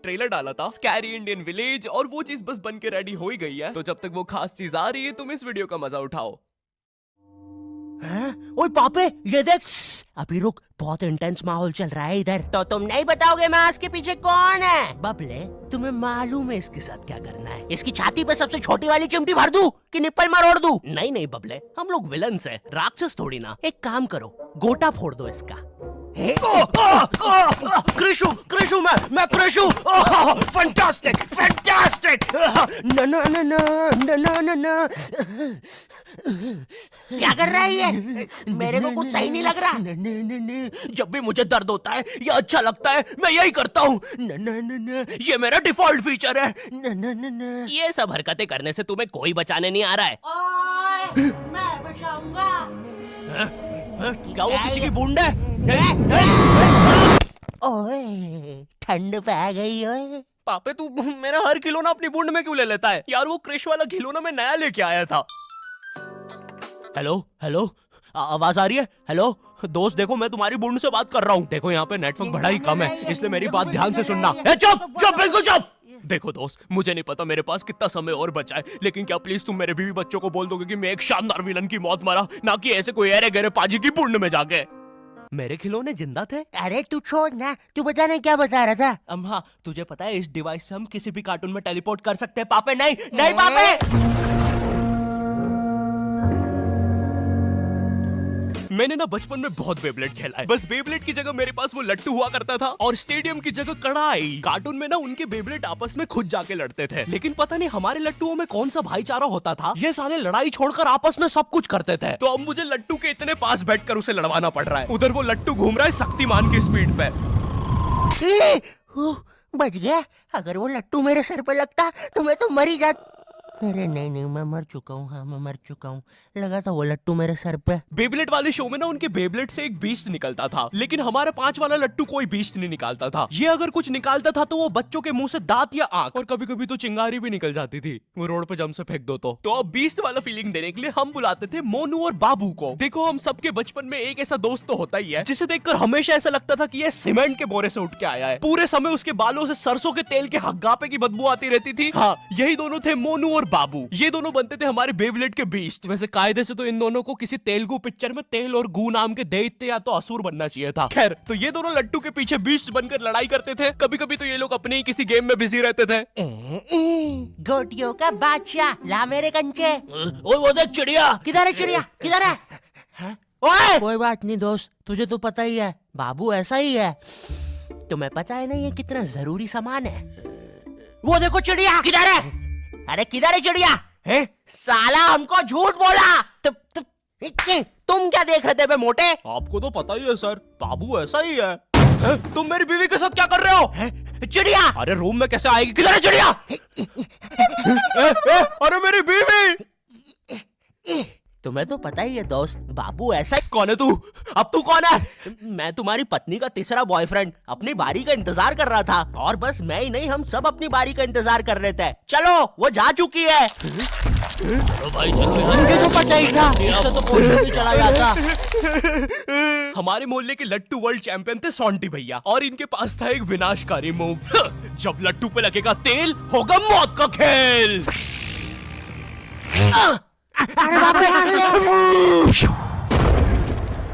Trailer डाला था scary Indian village और वो चीज बस बन के रेडी हो ही गई है। तो जब तक वो खास चीज आ रही है तुम इस वीडियो का मजा उठाओ। ओए पापे ये देख। अभी रुक, बहुत इंटेंस माहौल चल रहा है इधर। तो तुम नहीं बताओगे मास्क के पीछे कौन है? बबले, तुम्हें मालूम है इसके साथ क्या करना है? इसकी छाती पे सबसे छोटी वाली चिमटी भर दूं कि निप्पल मरोड़ दूं? नहीं नहीं बबले, हम लोग विलन्स हैं, राक्षस थोड़ी ना। एक काम करो, गोटा फोड़ दो इसका। कृषु कृषु मैं कृषु। Fantastic fantastic. ना ना ना ना ना ना ना। क्या कर रहा है ये? मेरे को कुछ सही नहीं लग रहा। जब भी मुझे दर्द होता है या अच्छा लगता है मैं यही करता हूँ। ये मेरा डिफॉल्ट फीचर है। ये सब हरकतें करने से तुम्हें कोई बचाने नहीं आ रहा है। ओए, मैं बचाऊंगा। क्या वो किसी की बूंद है? ओए, ठंड पै गई ओए। पापे तू मेरा हर खिलौना अपनी बूंद में क्यों ले लेता है? यार वो क्रिश वाला खिलौना मैं नया लेके आया था। हेलो हेलो, आवाज आ रही है? हेलो दोस्त, देखो मैं तुम्हारी बूंद से बात कर रहा हूँ। देखो यहाँ पे नेटवर्क बड़ा ही कम है, इसलिए मेरी बात ध्यान से सुनना। चुप चुप बिल्कुल चुप। देखो दोस्त, मुझे नहीं पता मेरे पास कितना समय और बचा है, लेकिन क्या प्लीज तुम मेरे बीवी बच्चों को बोल दोगे कि मैं एक शानदार विलन की मौत मरा, ना कि ऐसे कोई अरे गहरे पाजी की बूंद में जाके। मेरे खिलौने जिंदा थे? अरे तू छोड़ ना, तू बता नहीं क्या बता रहा था? हाँ, तुझे पता है इस डिवाइस से हम किसी भी कार्टून में टेलीपोर्ट कर सकते हैं। पापे नहीं नहीं पापे। मैंने ना बचपन में बहुत बेब्लेड खेला है। बस बेब्लेड की जगह मेरे पास वो लट्टू हुआ करता था और स्टेडियम की जगह कड़ाई। कार्टून में ना उनके बेब्लेड आपस में खुद जाके लड़ते थे, लेकिन पता नहीं हमारे लट्टुओं में कौन सा भाईचारा होता था, ये साले लड़ाई छोड़कर आपस में सब कुछ करते थे। तो अब मुझे लट्टू के इतने पास बैठकर उसे लड़वाना पड़ रहा है। उधर वो लट्टू घूम रहा है शक्तिमान की स्पीड पे। बच गया। अगर वो लट्टू मेरे सर पे लगता तो मैं तो मर ही जाता। अरे नहीं नहीं, मैं मर चुका हूँ। हाँ मैं मर चुका हूँ। लगा था वो लट्टू मेरे सर पे। बेब्लेड वाले शो में ना उनके बेब्लेड से एक बीस्ट निकलता था, लेकिन हमारा 5 वाला लट्टू कोई बीस्ट नहीं निकालता था। ये अगर कुछ निकालता था तो वो बच्चों के मुंह से दांत या आंख, और कभी कभी तो चिंगारी भी निकल जाती थी, वो रोड पे जम से फेंक दो तो अब बीस्ट वाला फीलिंग देने के लिए हम बुलाते थे मोनू और बाबू को। देखो हम सबके बचपन में एक ऐसा दोस्त तो होता ही है जिसे देखकर हमेशा ऐसा लगता था कि ये सीमेंट के बोरे से उठ के आया है। पूरे समय उसके बालों से सरसों के तेल के हग्गापे की बदबू आती रहती थी। हाँ, यही दोनों थे मोनू और बाबू। ये दोनों बनते थे हमारे बेब्लेड के बीस्ट। वैसे कायदे से तो इन दोनों को किसी तेलुगु पिक्चर में तेल और गू नाम के दैत्य या तो असुर बनना चाहिए था। खैर, तो ये दोनों लट्टू के पीछे बीस्ट बनकर लड़ाई करते थे। कभी कभी तो ये लोग अपने ही किसी गेम में बिजी रहते थे। गोटियों का बादशाह, ला मेरे कंचे। ओए वो देख चिड़िया। किधर है चिड़िया? किधर है? ओए कोई बात नहीं दोस्त, तुझे तो पता ही है बाबू ऐसा ही है। तुम्हें पता है ना ये कितना जरूरी सामान है। वो देखो चिड़िया। किधर है? अरे किधर है चिड़िया? है साला हमको झूठ बोला। तुम क्या देख रहे थे बे मोटे? आपको तो पता ही है सर, बाबू ऐसा ही है। तुम मेरी बीवी के साथ क्या कर रहे हो? चिड़िया अरे रूम में कैसे आएगी? किधर है चिड़िया? अरे मेरी बीवी। तुम्हें तो पता ही है दोस्त, बाबू ऐसा ही। कौन है तू? अब तू कौन है? मैं तुम्हारी पत्नी का तीसरा बॉयफ्रेंड, अपनी बारी का इंतजार कर रहा था। और बस मैं ही नहीं, हम सब अपनी बारी का इंतजार कर रहे थे। चलो वो जा चुकी है। भाई मुझे तो पता ही था, इससे तो कोई नहीं चला जाता। हमारे मोहल्ले के लट्टू वर्ल्ड चैंपियन थे सोंटी भैया, और इनके पास था एक विनाशकारी मूव। जब लट्टू पे लगेगा तेल होगा मौत का खेल। अरे बाप रे।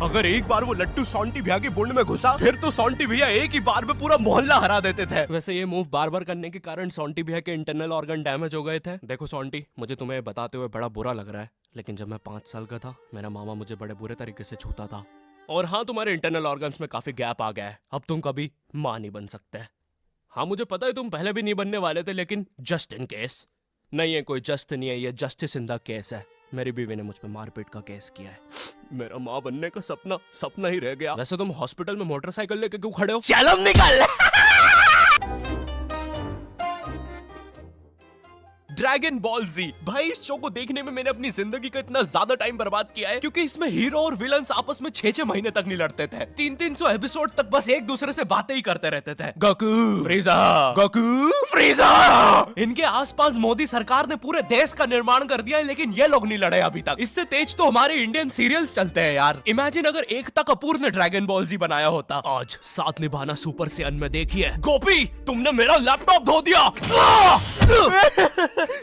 अगर एक बार वो लट्टू सोंटी भैया की बुंड में घुसा फिर तो सोंटी भैया एक ही बार में पूरा मोहल्ला हरा देते थे। वैसे ये मूव बार बार करने के कारण सोंटी भैया के इंटरनल ऑर्गन डैमेज हो गए थे। देखो सोंटी, मुझे तुम्हें बताते हुए बड़ा बुरा लग रहा है, लेकिन जब मैं 5 साल का था मेरा मामा मुझे बड़े बुरे तरीके से छूता था। और हाँ, तुम्हारे इंटरनल ऑर्गन्स में काफी गैप आ गया है, अब तुम कभी माँ नहीं बन सकते। हाँ मुझे पता है तुम पहले भी नहीं बनने वाले थे, लेकिन जस्ट इन केस। नहीं है कोई जस्ट नहीं है, ये जस्टिस इन द केस है। मेरी बीवी ने मुझ पे मारपीट का केस किया है। मेरा माँ बनने का सपना ही रह गया। वैसे तुम हॉस्पिटल में मोटरसाइकिल लेके क्यों खड़े हो? चलम निकल। ड्रैगन बॉल जी। भाई इस शो को देखने में मैंने अपनी जिंदगी का इतना ज्यादा टाइम बर्बाद किया है, क्योंकि इसमें हीरो और विलन्स आपस में 6-6 महीने तक नहीं लड़ते थे। 300 एपिसोड तक बस एक दूसरे से बातें ही करते रहते थे। Goku फ्रीजा, Goku फ्रीजा। इनके आसपास मोदी सरकार ने पूरे देश का निर्माण कर दिया है, लेकिन ये लोग नहीं लड़े अभी तक। इससे तेज तो हमारे इंडियन सीरियल्स चलते हैं यार। इमेजिन अगर एकता कपूर ने ड्रैगन बॉल जी बनाया होता। आज साथ निभाना सुपर सेयन में देखिए। गोपी तुमने मेरा लैपटॉप धो दिया।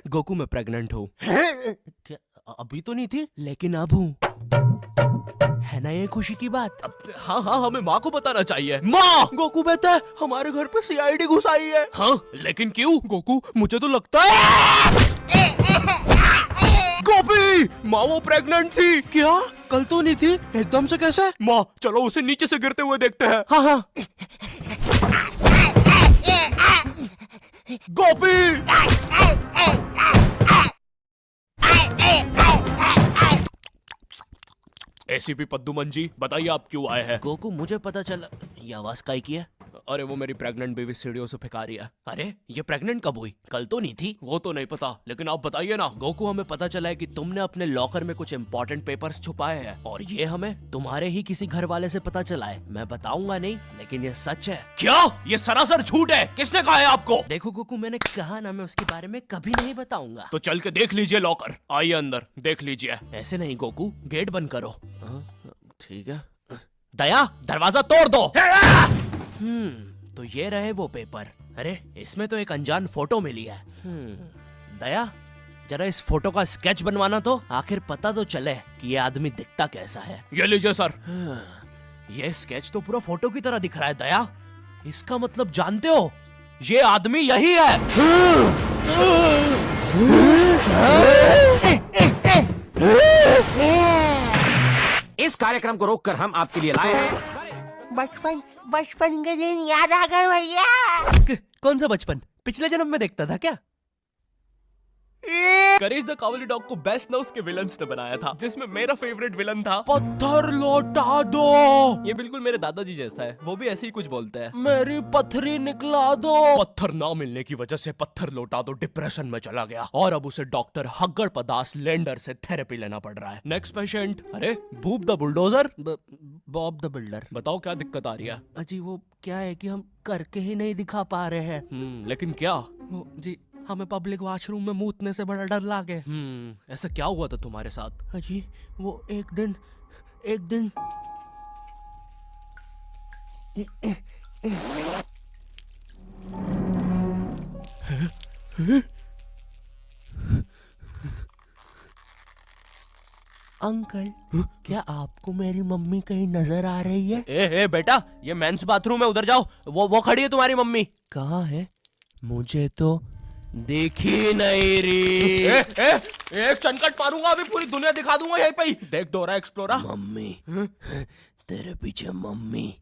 गोकू मैं प्रेग्नेंट हूँ। क्या अभी तो नहीं थी, लेकिन अब हूँ। है ना ये खुशी की बात? हाँ हाँ, हमें माँ को बताना चाहिए। माँ, गोकू बेटा हमारे घर पे सीआईडी घुस आई है। हाँ लेकिन क्यों? गोकू मुझे तो लगता है गोपी माँ वो प्रेग्नेंट थी। क्या? कल तो नहीं थी, एकदम से कैसे? माँ चलो उसे नीचे से गिरते हुए देखते हैं। हाँ हाँ। गोपी एसीपी पद्दुमन जी बताइए आप क्यों आए हैं? गोकू मुझे पता चला। ये आवाज काई की है? अरे वो मेरी प्रेग्नेंट बेबी सीढ़ियों से फेंका रही है। अरे ये प्रेग्नेंट कब हुई? कल तो नहीं थी। वो तो नहीं पता, लेकिन आप बताइए ना। गोकू हमें पता चला है कि तुमने अपने लॉकर में कुछ इम्पोर्टेंट पेपर्स छुपाए हैं, और ये हमें तुम्हारे ही किसी घर वाले से पता चला है। मैं बताऊंगा नहीं, लेकिन ये सच है। क्या? ये सरासर झूठ है। किसने कहा है आपको? देखो गोकू, मैंने कहा ना, मैं उसके बारे में कभी नहीं बताऊंगा। तो चल के देख लीजिए लॉकर। आइए अंदर देख लीजिए। ऐसे नहीं गोकू, गेट बंद करो। ठीक है। दया दरवाजा तोड़ दो। तो ये रहे वो पेपर। अरे इसमें तो एक अनजान फोटो मिली है। दया जरा इस फोटो का स्केच बनवाना तो, आखिर पता तो चले कि ये आदमी दिखता कैसा है। ये लीजिए सर। ये स्केच तो पूरा फोटो की तरह दिख रहा है दया। इसका मतलब जानते हो, ये आदमी यही है। इस कार्यक्रम को रोककर हम आपके लिए लाए हैं बचपन के दिन याद आ गए भैया। कौन सा बचपन? पिछले जन्म में देखता था क्या? करेज द कावली डॉग को बेस्ट ना उसके विलन्स ने बनाया था, जिसमें मेरा फेवरेट विलन था पत्थर लौटा दो। ये बिल्कुल मेरे दादाजी जैसा है, वो भी ऐसे ही कुछ बोलते हैं। मेरी पथरी निकला दो। पत्थर ना मिलने की वजह से पत्थर लौटा दो डिप्रेशन में चला गया, और अब उसे डॉक्टर हग्गड़ पदास लेंडर से थेरेपी लेना पड़ रहा है। Next patient. अरे भूप the bulldozer. Bob the builder. बताओ क्या दिक्कत आ रही है? अजी वो क्या है कि हम करके ही नहीं दिखा पा रहे हैं। लेकिन क्या? जी हमें पब्लिक वॉशरूम में मूतने से बड़ा डर लागे। ऐसा क्या हुआ था तुम्हारे साथ? अजी वो एक दिन अंकल, क्या आपको मेरी मम्मी कहीं नजर आ रही है? ए बेटा, ये मेंस बाथरूम है, उधर जाओ। वो खड़ी है तुम्हारी मम्मी। कहाँ है? मुझे तो देखी नहीं रही। एक चनकट मारूंगा, अभी पूरी दुनिया दिखा दूंगा यहीं पे ही। देख डोरा एक्सप्लोरा। मम्मी, तेरे पीछे मम्मी।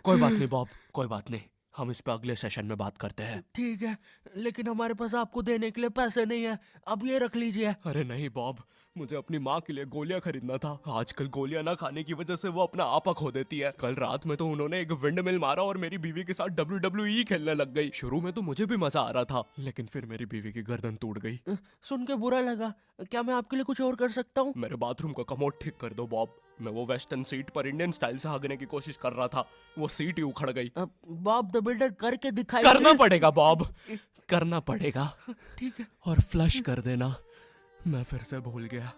कोई बात नहीं बॉब, कोई बात नहीं, हम इस पे अगले सेशन में बात करते हैं। ठीक है, लेकिन हमारे पास आपको देने के लिए पैसे नहीं है, अब ये रख लीजिए। अरे नहीं बॉब, मुझे अपनी माँ के लिए गोलियां खरीदना था। आजकल गोलियां ना खाने की वजह से वो अपना आपा खो देती है। कल रात में तो उन्होंने एक विंड मिल मारा और मेरी बीवी के साथ WWE खेलने लग गई। शुरू में तो मुझे भी मजा आ रहा था, लेकिन फिर मेरी बीवी की गर्दन टूट गई। सुन के बुरा लगा। क्या मैं आपके लिए कुछ और कर सकता हूँ? मेरे बाथरूम का कमोड ठीक कर दो बॉब। मैं वो वेस्टर्न सीट पर इंडियन स्टाइल से भागने की कोशिश कर रहा था, वो सीट ही उखड़ गई। बॉब द बिल्डर करके दिखाई। करना पड़ेगा बॉब, करना पड़ेगा। ठीक है। और फ्लश कर देना, मैं फिर से भूल गया।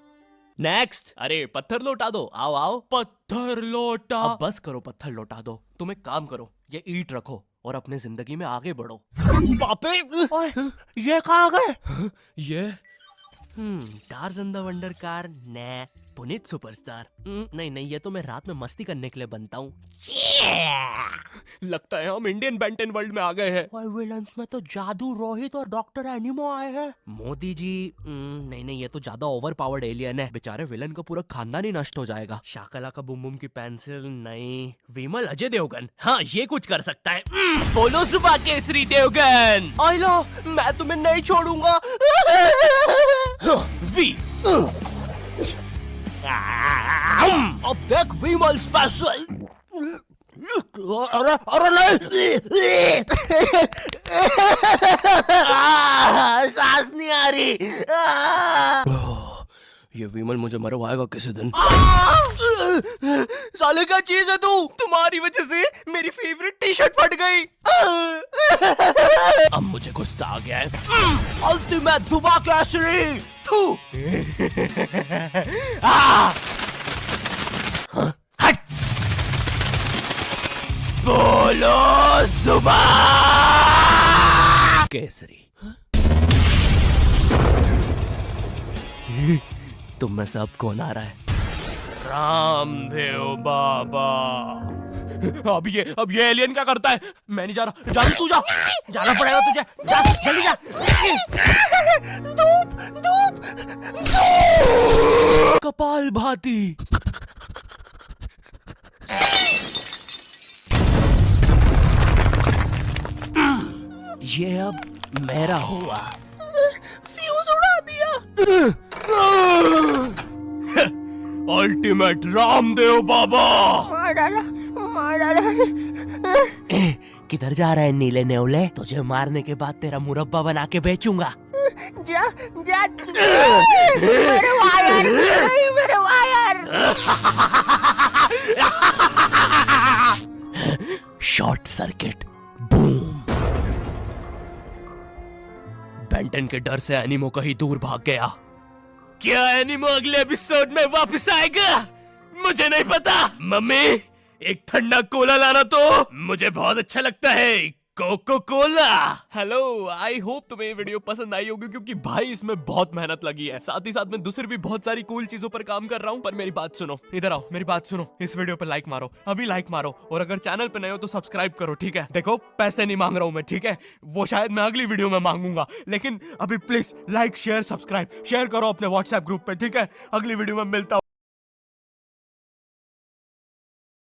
नेक्स्ट। अरे पत्थर लौटा दो। आओ आओ। पत्थर लौटा। अब बस करो, पत्थर लौटा दो। तुम एक काम करो, ये ईंट रखो और अपने जिंदगी में आगे बढ़ो। पापे, ये कहाँ गए? ये टार्ज़न द वंडर कार ने पुनीत सुपरस्टार। नहीं, ये तो मैं रात में मस्ती करने के लिए बनता हूँ। लगता है हम इंडियन बेंटन वर्ल्ड में आ गए हैं। और विलन्स में तो जादू रोहित और डॉक्टर एनिमो आए हैं। मोदी जी, नहीं, ये तो ज्यादा ओवर पावर्ड एलियन है। बेचारे विलन का पूरा खानदान ही नष्ट हो जाएगा। शाकला का बुम बुम की पेंसिल नहीं। विमल अजय देवगन, हाँ ये कुछ कर सकता है। बोलो सुबह केसरी देवगन। आइलो, मैं तुम्हें नहीं छोड़ूंगा। वी अब देख विमल स्पेशल। अरे अरे नहीं, सांस नहीं आ रही। ये विमल मुझे मरवाएगा किसी दिन। साले क्या चीज है तू? तुम्हारी वजह से मेरी फेवरेट टी शर्ट फट गई। अब मुझे गुस्सा आ गया है। अल्टीमेट धुबा केसरी। हट! बोलो सुबह केसरी। तुम में सब कौन आ रहा है? रामदेव बाबा। अब ये एलियन क्या करता है? मैं नहीं जा रहा। जा तू, जा। जाना पड़ेगा तुझे, जा जल्दी जा। धूप कपाल भाती। ये अब मेरा हुआ। फ्यूज उड़ा दिया। अल्टीमेट रामदेव बाबा। मार डाला, मार डाला। किधर जा रहा है नीले नेवले? तुझे मारने के बाद तेरा मुरब्बा बना के बेचूंगा। जा जा। मेरे वायर, मेरे wire. Short circuit, boom. Benton के डर से एनिमो कहीं दूर भाग गया। क्या एनिमो अगले एपिसोड में वापस आएगा? मुझे नहीं पता। मम्मी, एक ठंडा कोला लाना तो। मुझे बहुत अच्छा लगता है Coca Cola. Hello, I hope तुम्हें ये वीडियो पसंद आई होगी, क्योंकि भाई इसमें बहुत मेहनत लगी है। साथ ही साथ में दूसरी भी बहुत सारी कूल चीजों पर काम कर रहा हूँ। पर मेरी बात सुनो, इधर आओ, मेरी बात सुनो। इस वीडियो पर लाइक मारो, अभी लाइक मारो। और अगर चैनल पे नए हो तो सब्सक्राइब करो, ठीक है? देखो, पैसे नहीं मांग रहा हूँ मैं, ठीक है? वो शायद मैं अगली वीडियो में मांगूंगा, लेकिन अभी please like share subscribe share करो अपने व्हाट्सएप ग्रुप पे, ठीक है? अगली वीडियो में मिलता हूँ।